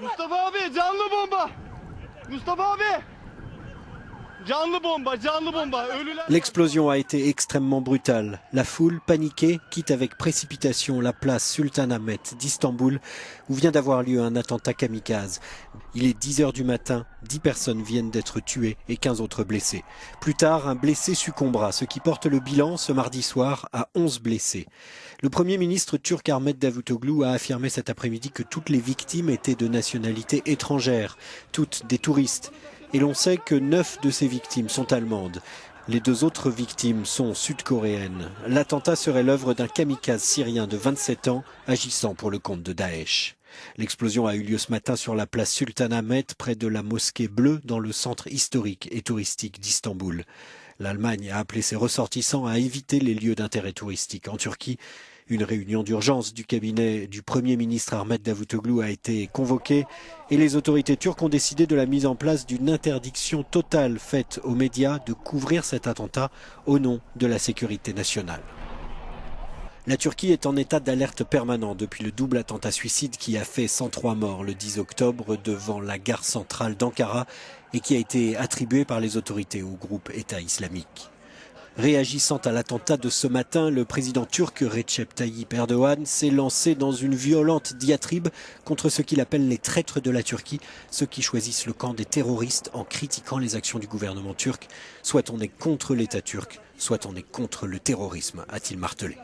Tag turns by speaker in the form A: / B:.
A: Mustafa abi canlı bomba. Mustafa abi. Canlı bomba, canlı bomba.
B: L'explosion a été extrêmement brutale. La foule, paniquée, quitte avec précipitation la place Sultanahmet d'Istanbul, où vient d'avoir lieu un attentat kamikaze. Il est 10 h du matin, 10 personnes viennent d'être tuées et 15 autres blessées. Plus tard, un blessé succombera, ce qui porte le bilan ce mardi soir à 11 blessés. Le Premier ministre turc Ahmet Davutoglu a affirmé cet après-midi que toutes les victimes étaient de nationalité étrangère, toutes des touristes. Et l'on sait que 9 de ces victimes sont allemandes. Les 2 autres victimes sont sud-coréennes. L'attentat serait l'œuvre d'un kamikaze syrien de 27 ans agissant pour le compte de Daesh. L'explosion a eu lieu ce matin sur la place Sultanahmet, près de la mosquée bleue, dans le centre historique et touristique d'Istanbul. L'Allemagne a appelé ses ressortissants à éviter les lieux d'intérêt touristique. En Turquie, une réunion d'urgence du cabinet du Premier ministre Ahmet Davutoglu a été convoquée et les autorités turques ont décidé de la mise en place d'une interdiction totale faite aux médias de couvrir cet attentat au nom de la sécurité nationale. La Turquie est en état d'alerte permanent depuis le double attentat suicide qui a fait 103 morts le 10 octobre devant la gare centrale d'Ankara et qui a été attribué par les autorités au groupe État islamique. Réagissant à l'attentat de ce matin, le président turc Recep Tayyip Erdogan s'est lancé dans une violente diatribe contre ce qu'il appelle les traîtres de la Turquie, ceux qui choisissent le camp des terroristes en critiquant les actions du gouvernement turc. Soit on est contre l'État turc, soit on est contre le terrorisme, a-t-il martelé.